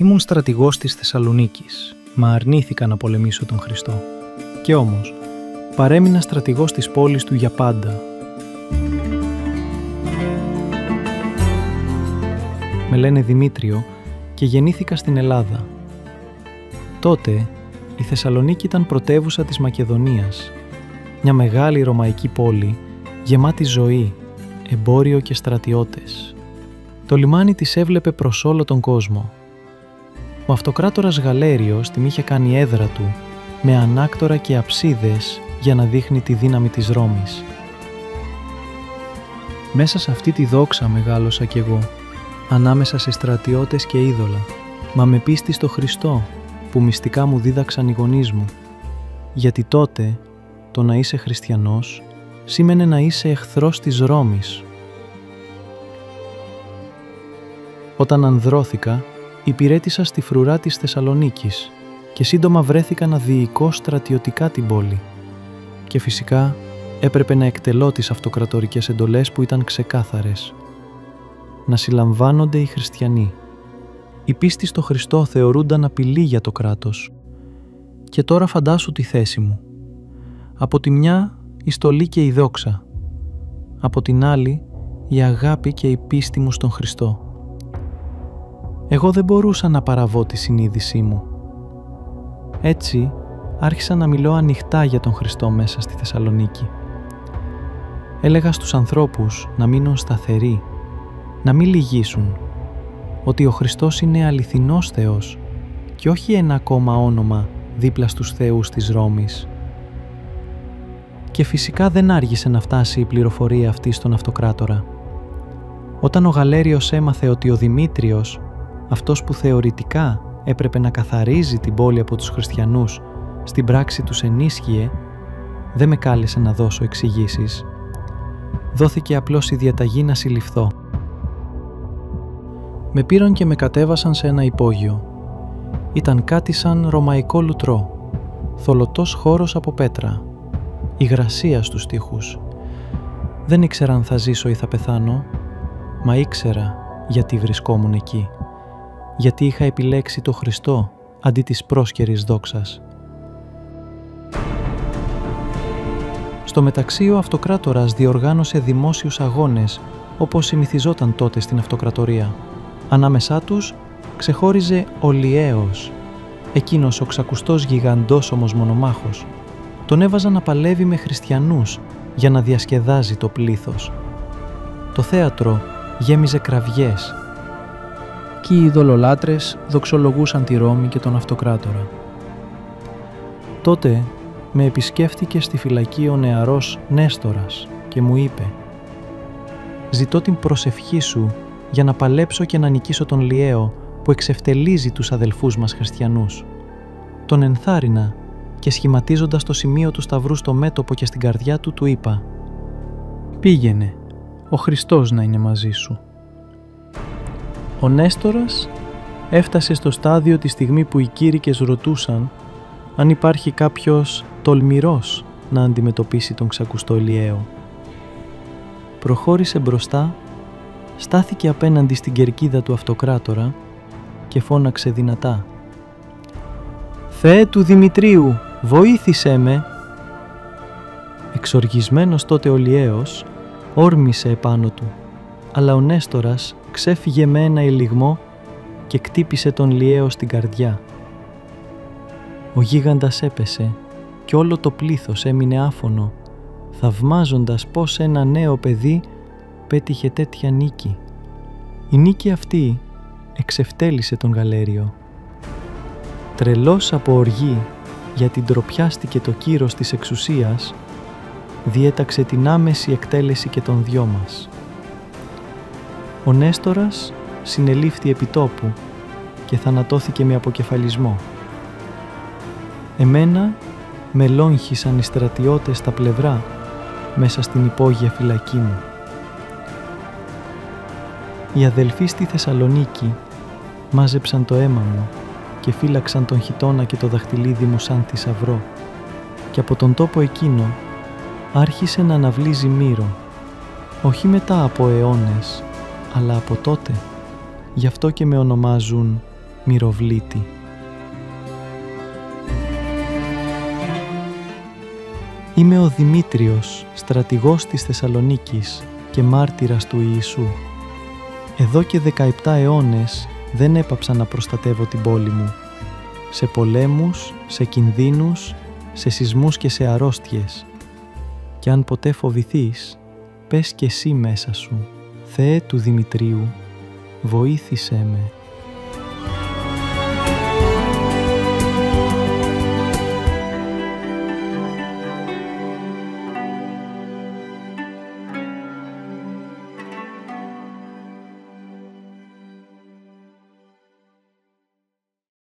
Ήμουν στρατηγός της Θεσσαλονίκης, μα αρνήθηκα να πολεμήσω τον Χριστό. Και όμως, παρέμεινα στρατηγός της πόλης του για πάντα. Με λένε Δημήτριο και γεννήθηκα στην Ελλάδα. Τότε, η Θεσσαλονίκη ήταν πρωτεύουσα της Μακεδονίας, μια μεγάλη ρωμαϊκή πόλη γεμάτη ζωή, εμπόριο και στρατιώτες. Το λιμάνι της έβλεπε προς όλο τον κόσμο. Ο αυτοκράτορας Γαλέριος την είχε κάνει έδρα του με ανάκτορα και αψίδες για να δείχνει τη δύναμη της Ρώμης. Μέσα σε αυτή τη δόξα μεγάλωσα κι εγώ, ανάμεσα σε στρατιώτες και είδωλα, μα με πίστη στο Χριστό που μυστικά μου δίδαξαν οι γονείς μου, γιατί τότε το να είσαι χριστιανός σήμαινε να είσαι εχθρός της Ρώμης. Όταν ανδρώθηκα, υπηρέτησα στη φρουρά της Θεσσαλονίκης και σύντομα βρέθηκα να διοικώ στρατιωτικά την πόλη. Και φυσικά έπρεπε να εκτελώ τις αυτοκρατορικές εντολές που ήταν ξεκάθαρες. Να συλλαμβάνονται οι χριστιανοί. Η πίστη στο Χριστό θεωρούνταν απειλή για το κράτος. Και τώρα φαντάσου τη θέση μου. Από τη μια η στολή και η δόξα. Από την άλλη η αγάπη και η πίστη μου στον Χριστό. Εγώ δεν μπορούσα να παραβώ τη συνείδησή μου. Έτσι άρχισα να μιλώ ανοιχτά για τον Χριστό μέσα στη Θεσσαλονίκη. Έλεγα στους ανθρώπους να μείνουν σταθεροί, να μην λυγίσουν, ότι ο Χριστός είναι αληθινός Θεός και όχι ένα ακόμα όνομα δίπλα στους θεούς της Ρώμης. Και φυσικά δεν άργησε να φτάσει η πληροφορία αυτή στον αυτοκράτορα. Όταν ο Γαλέριος έμαθε ότι ο Δημήτριος, αυτός που θεωρητικά έπρεπε να καθαρίζει την πόλη από τους χριστιανούς, στην πράξη τους ενίσχυε, δεν με κάλεσε να δώσω εξηγήσεις. Δόθηκε απλώς η διαταγή να συλληφθώ. Με πήραν και με κατέβασαν σε ένα υπόγειο. Ήταν κάτι σαν ρωμαϊκό λουτρό, θολωτός χώρος από πέτρα, υγρασία στους τοίχους. Δεν ήξερα αν θα ζήσω ή θα πεθάνω, μα ήξερα γιατί βρισκόμουν εκεί. Γιατί είχα επιλέξει το Χριστό αντί της πρόσκαιρης δόξας. Στο μεταξύ ο αυτοκράτορας διοργάνωσε δημόσιους αγώνες όπως συνηθιζόταν τότε στην αυτοκρατορία. Ανάμεσά τους ξεχώριζε ο Λιέος, εκείνος ο ξακουστός γιγαντόσωμος μονομάχος. Τον έβαζαν να παλεύει με χριστιανούς για να διασκεδάζει το πλήθος. Το θέατρο γέμιζε κραυγές και οι ειδωλολάτρες δοξολογούσαν τη Ρώμη και τον αυτοκράτορα. Τότε με επισκέφτηκε στη φυλακή ο νεαρός Νέστορας και μου είπε «Ζητώ την προσευχή σου για να παλέψω και να νικήσω τον Λιαίο που εξευτελίζει τους αδελφούς μας χριστιανούς». Τον ενθάρρυνα και σχηματίζοντας το σημείο του σταυρού στο μέτωπο και στην καρδιά του, του είπα «Πήγαινε, ο Χριστός να είναι μαζί σου». Ο Νέστορας έφτασε στο στάδιο τη στιγμή που οι κήρυκες ρωτούσαν αν υπάρχει κάποιος τολμηρός να αντιμετωπίσει τον ξακουστό Λιαίο. Προχώρησε μπροστά, στάθηκε απέναντι στην κερκίδα του αυτοκράτορα και φώναξε δυνατά «Θεέ του Δημητρίου, βοήθησέ με!» Εξοργισμένος τότε ο Λιαίος όρμησε επάνω του, αλλά ο Νέστορας ξέφυγε με ένα ελιγμό και κτύπησε τον Λιαίο στην καρδιά. Ο γίγαντας έπεσε και όλο το πλήθος έμεινε άφωνο, θαυμάζοντας πως ένα νέο παιδί πέτυχε τέτοια νίκη. Η νίκη αυτή εξευτέλισε τον Γαλέριο. Τρελός από οργή γιατί ντροπιάστηκε το κύρος της εξουσίας, διέταξε την άμεση εκτέλεση και των δυο μας. Ο Νέστορας συνελήφθη επιτόπου και θανατώθηκε με αποκεφαλισμό. Εμένα με λόγχισαν οι στρατιώτες στα πλευρά μέσα στην υπόγεια φυλακή μου. Οι αδελφοί στη Θεσσαλονίκη μάζεψαν το αίμα μου και φύλαξαν τον χιτώνα και το δαχτυλίδι μου σαν θησαυρό και από τον τόπο εκείνο άρχισε να αναβλύζει μύρο, όχι μετά από αιώνες, αλλά από τότε. Γι' αυτό και με ονομάζουν μυροβλήτη. Είμαι ο Δημήτριος, στρατηγός της Θεσσαλονίκης και μάρτυρας του Ιησού. Εδώ και 17 αιώνες δεν έπαψα να προστατεύω την πόλη μου. Σε πολέμους, σε κινδύνους, σε σεισμούς και σε αρρώστιες. Κι αν ποτέ φοβηθείς, πες κι εσύ μέσα σου, Θεέ του Δημητρίου, βοήθησέ με.